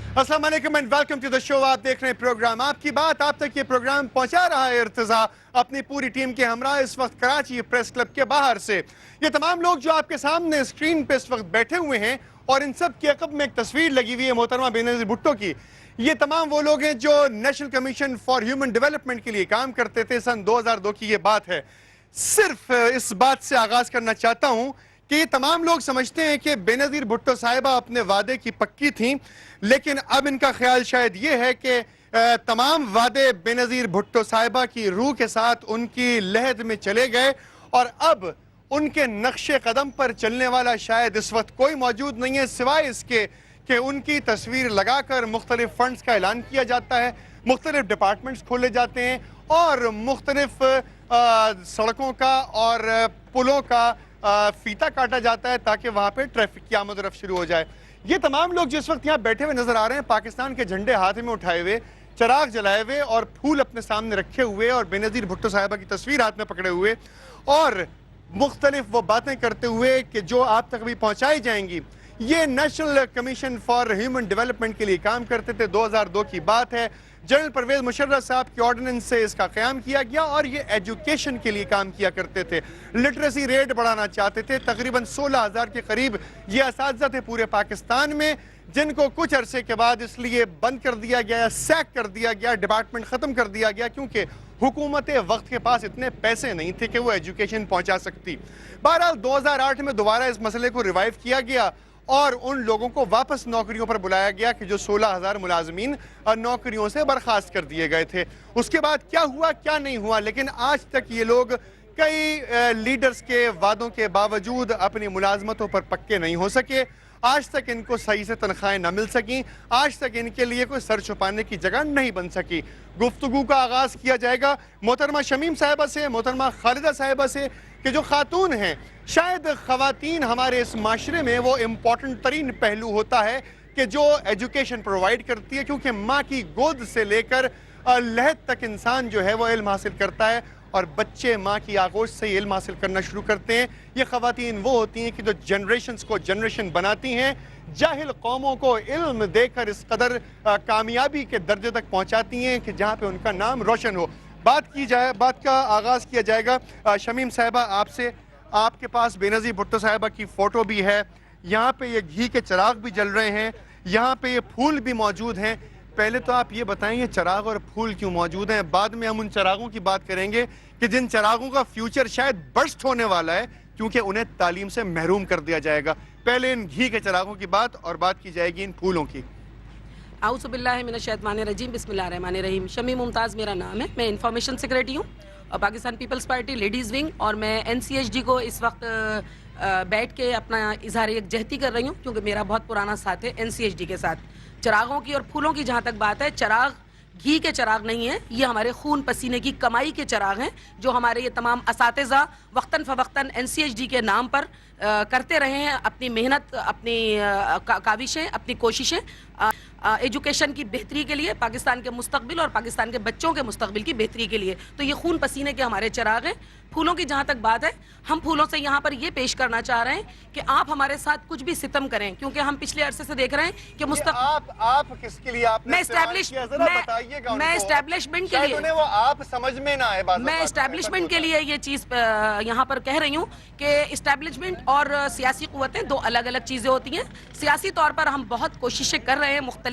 अस्सलाम वालेकुम and welcome to the show. आप देख रहे हैं प्रोग्राम आपकी बात। आप तक ये प्रोग्राम पहुंचा रहा है इर्तिजा अपनी पूरी टीम के हमरा इस वक्त कराची प्रेस क्लब के बाहर से। ये तमाम लोग जो आपके सामने स्क्रीन पे इस वक्त बैठे हुए हैं और इन सब के अकब में एक तस्वीर लगी हुई है मोहतरमा बेनज़ीर भुट्टो की। ये तमाम वो लोग हैं जो national commission for human development के लिए काम करते थे। सन 2002 की ये बात है। सिर्फ इस बात से आगाज करना चाहता हूँ कि ये तमाम लोग समझते हैं कि बेनज़ीर भुट्टो साहिबा अपने वादे की पक्की थीं, लेकिन अब इनका ख्याल शायद ये है कि तमाम वादे बेनज़ीर भुट्टो साहिबा की रूह के साथ उनकी लहद में चले गए और अब उनके नक्शे कदम पर चलने वाला शायद इस वक्त कोई मौजूद नहीं है, सिवाय इसके कि उनकी तस्वीर लगाकर मुख्तलिफ फंड्स का ऐलान किया जाता है, मुख्तलिफ डिपार्टमेंट्स खोले जाते हैं और मुख्तलिफ सड़कों का और पुलों का फीता काटा जाता है ताकि वहाँ पे ट्रैफिक की आमद रफ्त शुरू हो जाए। ये तमाम लोग जिस वक्त यहाँ बैठे हुए नजर आ रहे हैं, पाकिस्तान के झंडे हाथ में उठाए हुए, चिराग जलाए हुए और फूल अपने सामने रखे हुए और बेनज़ीर भुट्टो साहिबा की तस्वीर हाथ में पकड़े हुए और मुख्तलिफ वो बातें करते हुए कि जो आप तक भी पहुँचाई जाएंगी। ये national commission for human development के लिए काम करते थे। 2002 की बात है। जनरल परवेज मुशर्रफ साहब के ऑर्डिनेंस से इसका क़याम किया गया और ये एजुकेशन के लिए काम किया करते थे। लिटरेसी रेट बढ़ाना चाहते थे। तकरीबन 16,000 के करीब ये असातिज़ा थे पूरे पाकिस्तान में, जिनको कुछ अरसे के बाद इसलिए बंद कर दिया गया, सैक कर दिया गया, डिपार्टमेंट ख़त्म कर दिया गया क्योंकि हुकूमत वक्त के पास इतने पैसे नहीं थे कि वो एजुकेशन पहुँचा सकती। बहरहाल 2008 में दोबारा इस मसले को रिवाइव किया गया और उन लोगों को वापस नौकरियों पर बुलाया गया कि जो 16,000 मुलाजमीन नौकरियों से बर्खास्त कर दिए गए थे। उसके बाद क्या हुआ क्या नहीं हुआ, लेकिन आज तक ये लोग कई लीडर्स के वादों के बावजूद अपनी मुलाजमतों पर पक्के नहीं हो सके। आज तक इनको सही से तनख्वाहें न मिल सकी, आज तक इनके लिए कोई सर छुपाने की जगह नहीं बन सकी। गुफ्तगू का आगाज़ किया जाएगा मोहतरमा शमीम साहिबा से, मोहतरमा खालिदा साहिबा से कि जो खातून हैं, शायद ख़वातीन हमारे इस माशरे में वो इम्पॉर्टेंट तरीन पहलू होता है कि जो एजुकेशन प्रोवाइड करती है, क्योंकि माँ की गोद से लेकर लहद तक इंसान जो है वो इल्म हासिल करता है और बच्चे माँ की आगोश से इल्म हासिल करना शुरू करते हैं। ये ख़वातीन वो होती हैं कि जो जनरेशन्स को जनरेशन बनाती हैं, जाहिल कौमों को इल्म देकर इस कदर कामयाबी के दर्जे तक पहुँचाती हैं कि जहाँ पे उनका नाम रोशन हो। बात का आगाज़ किया जाएगा शमीम साहिबा आपसे। आपके पास बेनज़ीर भुट्टो साहिबा की फ़ोटो भी है, यहाँ पे ये घी के चिराग भी जल रहे हैं, यहाँ पे ये फूल भी मौजूद हैं। पहले तो आप ये बताएं ये चिराग और फूल क्यों मौजूद हैं, बाद में हम उन चिरागों की बात करेंगे कि जिन चिरागों का फ्यूचर शायद बर्स्ट होने वाला है क्योंकि उन्हें तालीम से महरूम कर दिया जाएगा। पहले इन घी के चिरागों की बात और बात की जाएगी इन फूलों की। आउज़ुबिल्लाहि मिनश्शैतानिर्रजीम, बिस्मिल्लाहिर्रहमानिर्रहीम। शमीम मुमताज़ मेरा नाम है, मैं इंफॉर्मेशन सेक्रेटरी हूँ और Pakistan peoples party ladies wing, और मैं NCHD को इस वक्त बैठ के अपना इजहार यकजहती कर रही हूँ क्योंकि मेरा बहुत पुराना साथ है NCHD के साथ। चिरागों की और फूलों की जहाँ तक बात है, चिराग घी के चिराग नहीं है, ये हमारे खून पसीने की कमाई के चिराग हैं जो हमारे ये तमाम असातिज़ा वक्तन फ़वक्तन NCHD के नाम पर करते रहे हैं अपनी मेहनत, अपनी काविशें, अपनी कोशिशें एजुकेशन की बेहतरी के लिए, पाकिस्तान के मुस्तकबिल और पाकिस्तान के बच्चों के मुस्तकबिल की बेहतरी के लिए। तो ये खून पसीने के हमारे चिराग हैं। फूलों की जहाँ तक बात है, हम फूलों से यहाँ पर ये पेश करना चाह रहे हैं कि आप हमारे साथ कुछ भी सितम करें, क्योंकि हम पिछले अरसे से देख रहे हैं कि आप किसके लिए आपने मैं एस्टैब्लिशमेंट के लिए वो आप समझ में ना आए बात, मैं एस्टैब्लिशमेंट के लिए ये चीज़ यहाँ पर कह रही हूँ कि एस्टैब्लिशमेंट और सियासी क़ुव्वतें दो अलग अलग चीज़ें होती हैं। सियासी तौर पर हम बहुत कोशिशें कर रहे हैं, मुख्तलिफ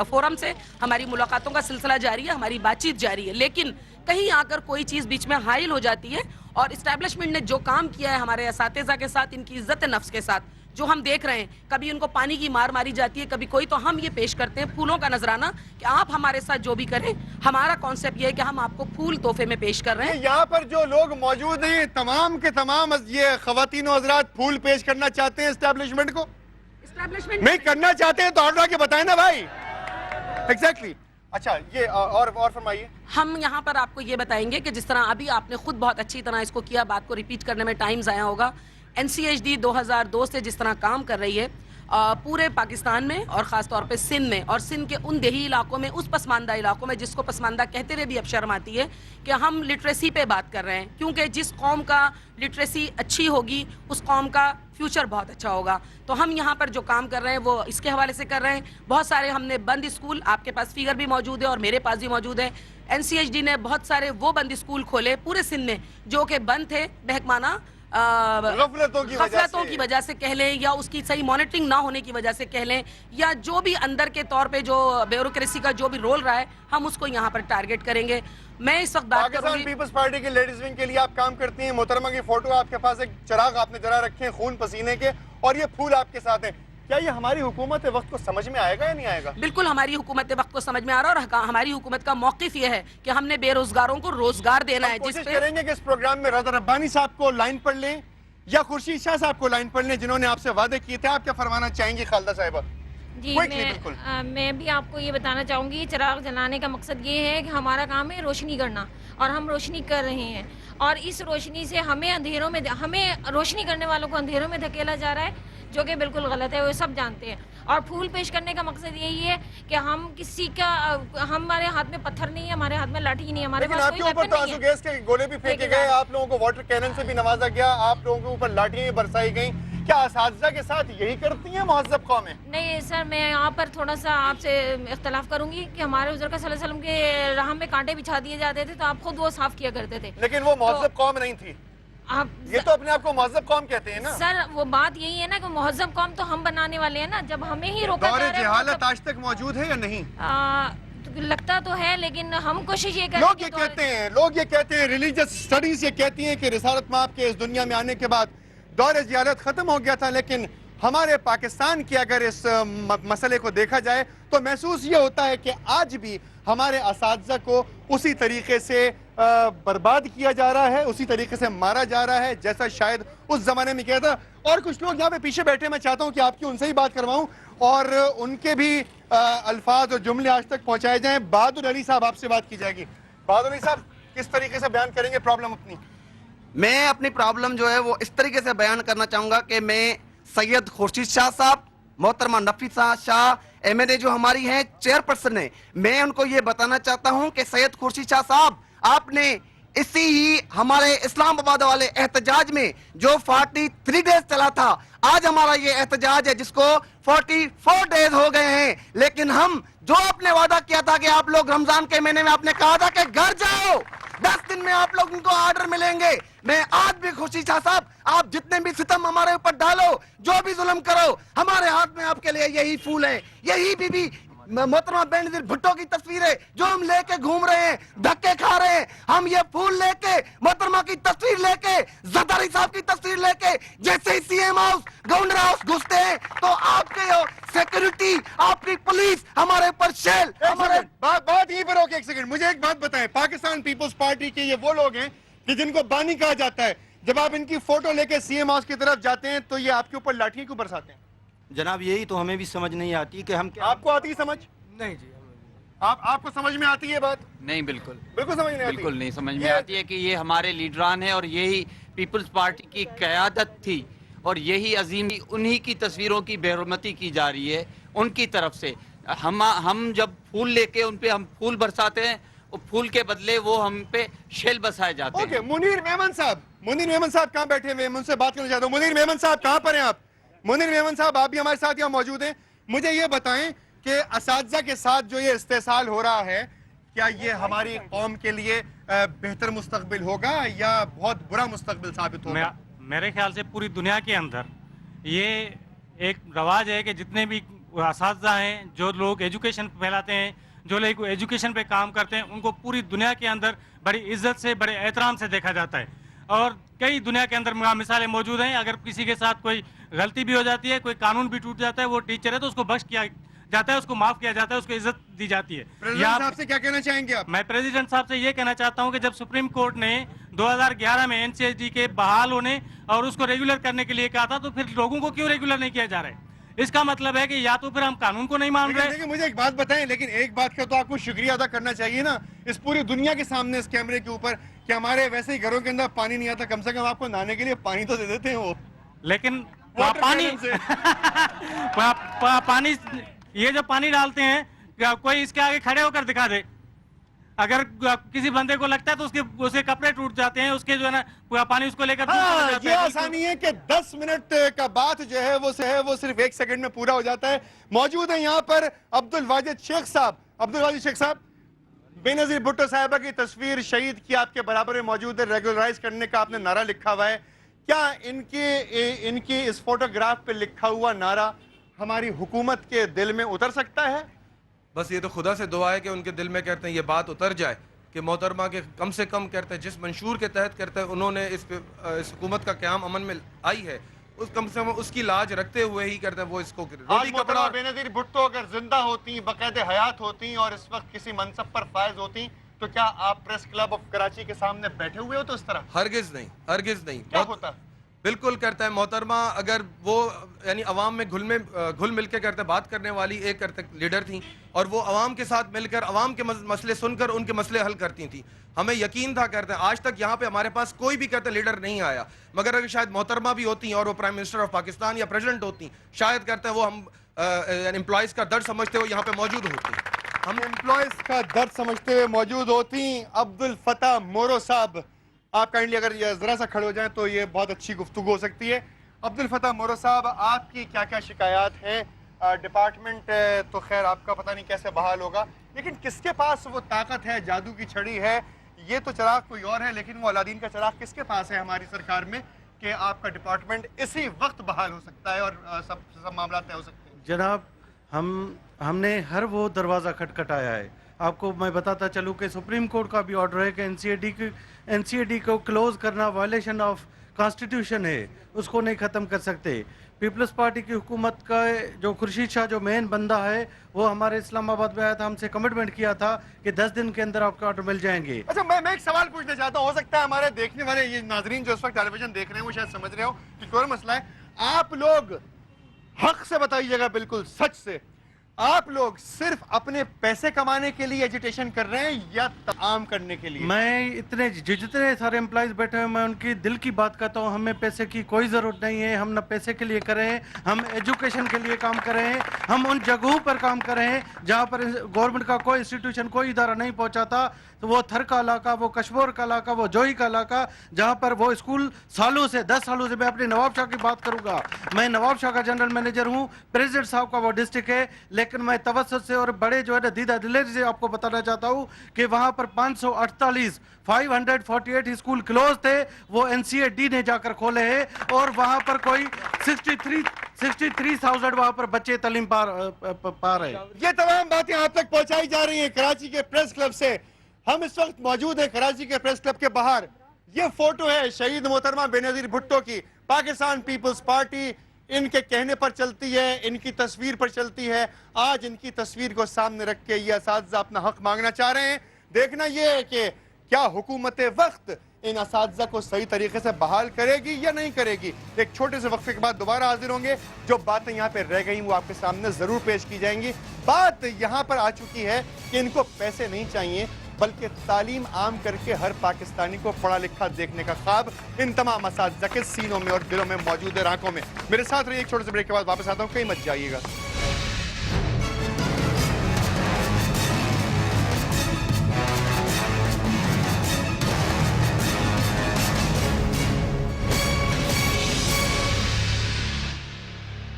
फोरम से हमारी मुलाकातों का सिलसिला जारी है, हमारी बातचीत जारी है, लेकिन कहीं आकर कोई चीज़ बीच में हाइल हो जाती है और इस्टेब्लिशमेंट ने जो काम किया है हमारे असातिज़ा के साथ, इनकी इज़्ज़त नफ्स के साथ, जो हम देख रहे हैं, कभी उनको पानी की मार मारी जाती है, कभी कोई, तो हम ये पेश करते हैं फूलों का नजराना कि आप हमारे साथ जो भी करें, हमारा कॉन्सेप्ट ये है कि हम आपको फूल तोहफे में पेश कर रहे हैं। यहाँ पर जो लोग मौजूद हैं तमाम के तमाम ये ख़वातीन और हज़रात फूल पेश करना चाहते हैं एस्टैब्लिशमेंट को, एस्टैब्लिशमेंट नहीं करना चाहते हैं तो ऑर्डर आके बताएं ना भाई। एग्जैक्टली अच्छा, ये और फरमाइए। हम यहाँ पर आपको ये बताएंगे कि जिस तरह अभी आपने खुद बहुत अच्छी तरह इसको किया, बात को रिपीट करने में टाइम ज़ाया होगा। NCHD 2002 से जिस तरह काम कर रही है, पूरे पाकिस्तान में और ख़ास तौर पे सिंध में, और सिंध के उन देही इलाकों में, उस पसमानदा इलाकों में जिसको पसमानदा कहते हुए भी अब शर्म आती है कि हम लिटरेसी पे बात कर रहे हैं, क्योंकि जिस कौम का लिटरेसी अच्छी होगी उस कौम का फ्यूचर बहुत अच्छा होगा। तो हम यहाँ पर जो काम कर रहे हैं वो इसके हवाले से कर रहे हैं। बहुत सारे हमने बंद स्कूल, आपके पास फिगर भी मौजूद है और मेरे पास भी मौजूद है, NCHD ने बहुत सारे वो बंद स्कूल खोले पूरे सिंध में जो कि बंद थे बहकमाना गफलतों की वजह से कह लें, या उसकी सही मॉनिटरिंग ना होने की वजह से कह लें, या जो भी अंदर के तौर पे जो ब्यूरोक्रेसी का जो भी रोल रहा है हम उसको यहाँ पर टारगेट करेंगे। मैं इस वक्त बात पाकिस्तान करूंगी। पीपल्स पार्टी के लेडीज विंग के लिए आप काम करती हैं। मोहतरमा की फोटो आपके पास, एक चिराग आपने जला रखे हैं खून पसीने के, और ये फूल आपके साथ हैं। क्या ये हमारी हुकूमत वक्त को समझ में आएगा या नहीं आएगा? बिल्कुल हमारी हुकूमत वक्त को समझ में आ रहा है, और हमारी हुकूमत का मौक़िफ़ ये है कि हमने बेरोजगारों को रोजगार देना है। कोशिश करेंगे कि इस प्रोग्राम में रज़ा रब्बानी साहब को लाइन पढ़ लें या खुर्शीद शाह साहब को लाइन पढ़ लें, जिन्होंने आपसे वादे किए थे। आप क्या फरमाना चाहेंगी खालदा साहिबा? जी, मैं भी आपको ये बताना चाहूँगी, चिराग जलाने का मकसद ये है कि हमारा काम है रोशनी करना, और हम रोशनी कर रहे हैं, और इस रोशनी से हमें रोशनी करने वालों को अंधेरों में धकेला जा रहा है, जो कि बिल्कुल गलत है, वो सब जानते हैं। और फूल पेश करने का मकसद यही है कि हम किसी का, हमारे हाथ में पत्थर नहीं है, हमारे हाथ में लाठी नहीं है, हमारे पास कोई ऊपर तो आंसू गैस के गोले भी फेंके गए, आप लोगों को वाटर कैनन से भी नवाजा गया, आप लोगों के ऊपर लाठियां भी बरसाई गई। क्या असातिज़ा के साथ यही करती हैं महज़्ज़ब कौमें? नहीं सर, मैं यहाँ पर थोड़ा सा आपसे इख्तलाफ करूंगी कि हमारे हुज़ूर का सल्लल्लाहु अलैहि वसल्लम के राह में कांटे बिछा दिए जाते थे तो आप खुद वो साफ किया करते थे, लेकिन वो महज़्ज़ब कौम नहीं थी। आप ये तो अपने आप को महज़्ज़ब कौम कहते हैं ना सर। वो बात यही है ना कि महज़्ज़ब कौम तो हम बनाने वाले हैं ना, जब हमें ही रोका जा रहा है। दौर जहालत आज तक मौजूद है या नहीं? लगता तो है, लेकिन हम कोशिश ये करते हैं। लोग ये कहते हैं, रिलीजियस स्टडीज ये कहती हैं कि रिसालत माप के इस दुनिया में आने के बाद दौर जहालत खत्म हो गया था, लेकिन हमारे पाकिस्तान की अगर इस मसले को देखा जाए तो महसूस ये होता है कि आज भी हमारे असातिज़ा को उसी तरीके से बर्बाद किया जा रहा है, उसी तरीके से मारा जा रहा है जैसा शायद उस जमाने में किया था। और कुछ लोग यहाँ पे पीछे बैठे, मैं चाहता हूँ कि आपकी उनसे ही बात करवाऊँ और उनके भी अल्फाज और जुमले आज तक पहुँचाए जाएँ। बहादुर अली साहब, आपसे बात की जाएगी। बहादुर अली साहब, किस तरीके से बयान करेंगे प्रॉब्लम अपनी? मैं अपनी प्रॉब्लम जो है वो इस तरीके से बयान करना चाहूँगा कि मैं सैयद खुर्शीद शाह साहब, मोहतरमा नफीसा शाह, MNA जो हमारी हैं चेयरपर्सन है, मैं उनको ये बताना चाहता हूँ कि सैयद खुर्शीद शाह साहब, आपने इसी ही हमारे इस्लामाबाद वाले एहतजाज में जो 43 डेज चला था, आज हमारा ये एहतजाज है जिसको 44 डेज हो गए हैं, लेकिन हम जो आपने वादा किया था कि आप लोग रमजान के महीने में आपने कहा था कि घर जाओ, 10 दिन में आप लोग उनको ऑर्डर मिलेंगे। मैं आज भी खुर्शीद शाह साहब, आप जितने भी सितम हमारे ऊपर डालो, जो भी जुल्म करो, हमारे हाथ में आपके लिए यही फूल है, यही बीबी मोहतरमा बेनज़ीर भुट्टो की तस्वीर है जो हम लेके घूम रहे हैं, धक्के खा रहे हैं। हम ये फूल लेके, मोहतरमा की तस्वीर लेके, ज़रदारी साहब की तस्वीर लेके, जैसे ही CM हाउस, गवर्नर हाउस घुसते हैं तो आपके सिक्योरिटी, आपकी पुलिस हमारे ऊपर शेल, हमारे बात यहीं पर रोके एक सेकंड। मुझे एक बात बताएं, पाकिस्तान पीपल्स पार्टी के ये वो लोग हैं कि जिनको बानी कहा जाता है, जब आप इनकी फोटो लेके CM हाउस की तरफ जाते हैं तो ये आपके ऊपर लाठियां क्यों बरसाते हैं? जनाब, यही तो हमें भी समझ नहीं आती कि हम क्या। आपको आती है समझ? नहीं जी, आपको समझ में आती है बात? नहीं, बिल्कुल समझ नहीं आती। बिल्कुल नहीं समझ में आती है कि ये हमारे लीडरान हैं और यही पीपल्स पार्टी की क़यादत थी, और यही अजीम उन्हीं की तस्वीरों की बेहरमती की जा रही है उनकी तरफ से। हम जब फूल लेके उन पे हम फूल बरसाते हैं, वो फूल के बदले वो हम पे शेल बरसाए जाते हैं। मुनीर मेमन साहब कहाँ बैठे हुए हैं? मुझसे बात करना चाहता हूँ। मुनीर मेमन साहब कहाँ पर हैं आप? मुनीर मेमन साहब, आप भी हमारे साथ यहाँ मौजूद हैं। मुझे ये बताएं कि असातिज़ा के साथ जो ये इस्तेसाल हो रहा है, क्या ये हमारी कौम के लिए बेहतर मुस्तकबिल होगा या बहुत बुरा मुस्तकबिल साबित होगा? मेरे ख्याल से पूरी दुनिया के अंदर ये एक रवाज है कि जितने भी असातिज़ा हैं, जो लोग एजुकेशन फैलाते हैं, जो लोग एजुकेशन पे काम करते हैं, उनको पूरी दुनिया के अंदर बड़ी इज्जत से, बड़े एहतराम से देखा जाता है। और कई दुनिया के अंदर मिसालें मौजूद हैं। अगर किसी के साथ कोई गलती भी हो जाती है, कोई कानून भी टूट जाता है, वो टीचर है तो उसको बख्श किया जाता है, उसको माफ किया जाता है, उसको इज्जत दी जाती है। प्रेसिडेंट साहब से क्या कहना चाहेंगे आप? मैं प्रेसिडेंट साहब से ये कहना चाहता हूँ कि जब सुप्रीम कोर्ट ने 2011 में NCHD के बहाल होने और उसको रेगुलर करने के लिए कहा था, तो फिर लोगों को क्यों रेगुलर नहीं किया जा रहा है? इसका मतलब है कि या तो फिर हम कानून को नहीं मान रहे। मुझे एक बात बताएं, लेकिन एक बात का तो आपको शुक्रिया अदा करना चाहिए ना, इस पूरी दुनिया के सामने, इस कैमरे के ऊपर, कि हमारे वैसे ही घरों के अंदर पानी नहीं आता, कम से कम आपको नहाने के लिए पानी तो दे देते हैं वो। लेकिन Water पानी cannon से। पानी, ये जो पानी डालते हैं, कोई इसके आगे खड़े होकर दिखा दे। अगर किसी बंदे को लगता है तो उसके कपड़े टूट जाते हैं, उसके जो है ना पूरा पानी उसको लेकर दूर चला हाँ, जाता ये है। आसानी है कि 10 मिनट का बात जो है वो सिर्फ 1 सेकंड में पूरा हो जाता है। मौजूद है यहाँ पर अब्दुल वाजिद शेख साहब। अब्दुल वाजिद शेख साहब, बेनजीर भुट्टो साहिबा की तस्वीर शहीद की आपके बराबर में मौजूद है, रेगुलराइज करने का आपने नारा लिखा हुआ है। क्या इनकी इस फोटोग्राफ पे लिखा हुआ नारा हमारी हुकूमत के दिल में उतर सकता है? बस ये तो खुदा से दुआ है कि उनके दिल में कहते हैं ये बात उतर जाए कि मोहतरमा के कम से कम कहते हैं जिस मंशूर के तहत कहते हैं उन्होंने इस हुकूमत का क़याम अमन में आई है, उस कम से कम उसकी लाज रखते हुए ही करते हैं वो इसको आज रोटी मोहतरमा कपड़ा। बेनजीर भुट्टो अगर जिंदा होती, बाकायदे हयात होती और इस वक्त किसी मनसब पर फायज होती, तो क्या आप प्रेस क्लब ऑफ कराची के सामने बैठे हुए हो तो इस तरह? हरगिज नहीं, हरगिज नहीं। क्या होता? बिल्कुल करता है मोहतरमा, अगर वो यानी अवाम में घुल मिल के करते बात करने वाली एक करते लीडर थी और वो अवाम के साथ मिलकर अवाम के मसले सुनकर उनके मसले हल करती थी। हमें यकीन था करते आज तक यहाँ पे हमारे पास कोई भी कहते लीडर नहीं आया, मगर अगर शायद मोहतरमा भी होती और वो प्राइम मिनिस्टर ऑफ पाकिस्तान या प्रेसिडेंट होती, शायद करते वो हम एम्प्लॉयज़ का दर्द समझते हुए यहाँ पे मौजूद होती। हम एम्प्लॉयज का दर्द समझते हुए मौजूद होती। अब्दुल फतह मोरो साहब, आप काइंडली अगर जरा सा खड़े हो जाएं तो ये बहुत अच्छी गुफ्तगू हो सकती है। अब्दुल फतह मोरो साहब, आपकी क्या क्या शिकायत हैं? डिपार्टमेंट तो खैर आपका पता नहीं कैसे बहाल होगा, लेकिन किसके पास वो ताकत है, जादू की छड़ी है? ये तो चिराग कोई और है, लेकिन वो अलादीन का चिराग किसके पास है हमारी सरकार में कि आपका डिपार्टमेंट इसी वक्त बहाल हो सकता है और सब मामला तय हो सकते हैं? जनाब, हमने हर वो दरवाज़ा खटखटाया है। आपको मैं बताता चलूँ कि सुप्रीम कोर्ट का भी ऑर्डर है कि एनसीएडी को क्लोज करना वायलेशन ऑफ कॉन्स्टिट्यूशन है, उसको नहीं ख़त्म कर सकते। पीपल्स पार्टी की हुकूमत का जो खुर्शीद शाह जो मेन बंदा है वो हमारे इस्लामाबाद में आया था, हमसे कमिटमेंट किया था कि 10 दिन के अंदर आपको ऑर्डर मिल जाएंगे। अच्छा, मैं एक सवाल पूछना चाहता हूँ, हो सकता है हमारे देखने वाले ये नाजरीन जो इस वक्त टेलीविजन देख रहे हैं वो शायद समझ रहे हो कि कोई मसला है। आप लोग हक से बताइएगा, बिल्कुल सच से, आप लोग सिर्फ अपने पैसे कमाने के लिए एजुटेशन कर रहे हैं या आम करने के लिए? मैं जितने सारे एम्प्लॉयज़ बैठे हैं मैं उनकी दिल की बात करता हूँ। हमें पैसे की कोई ज़रूरत नहीं है, हम न पैसे के लिए कर रहे हैं, हम एजुकेशन के लिए काम कर रहे हैं। हम उन जगहों पर काम कर रहे हैं जहाँ पर गवर्नमेंट का कोई इंस्टीट्यूशन, कोई इदारा नहीं पहुँचा था। तो वो थर का इलाका, वो कशमोर का इलाका, वो जोही का इलाका, जहाँ पर वो स्कूल सालों से 10 सालों से, मैं अपने नवाब शाह की बात करूँगा, मैं नवाब शाह का जनरल मैनेजर हूँ, प्रेसिडेंट साहब का वो डिस्ट्रिक्ट है, लेकिन मैं तवज्जुह से और बड़े जो है ना दीदा दिलेरी से आपको बताना चाहता हूँ कि वहाँ पर 548 स्कूल क्लोज थे, वो एनसीएडी ने जाकर खोले हैं और वहाँ पर कोई 63,000 वहाँ पर बच्चे तालीम पा रहे हैं। ये तमाम बातें आप तक पहुंचाई जा रही हैं कराची के प्रेस क्लब से। हम इस वक्त मौजूद हैं कराची के प्रेस क्लब के बाहर। ये फोटो है शहीद मोहतरमा बेनजीर भुट्टो की। पाकिस्तान पीपल्स पार्टी इनके कहने पर चलती है, इनकी तस्वीर पर चलती है। आज इनकी तस्वीर को सामने रख के ये असातिज़ा अपना हक मांगना चाह रहे हैं। देखना ये है कि क्या हुकूमत वक्त इन असातिज़ा को सही तरीके से बहाल करेगी या नहीं करेगी। एक छोटे से वक्फे के बाद दोबारा हाजिर होंगे। जो बातें यहाँ पे रह गई वो आपके सामने जरूर पेश की जाएंगी। बात यहाँ पर आ चुकी है कि इनको पैसे नहीं चाहिए, बल्कि तालीम आम करके हर पाकिस्तानी को पढ़ा लिखा देखने का ख्वाब इन तमाम असातिज़ा के सीनों में और दिलों में मौजूद है, आंखों में। मेरे साथ रहिए, एक छोटे से ब्रेक के बाद वापस आता हूँ, कहीं मत जाइएगा।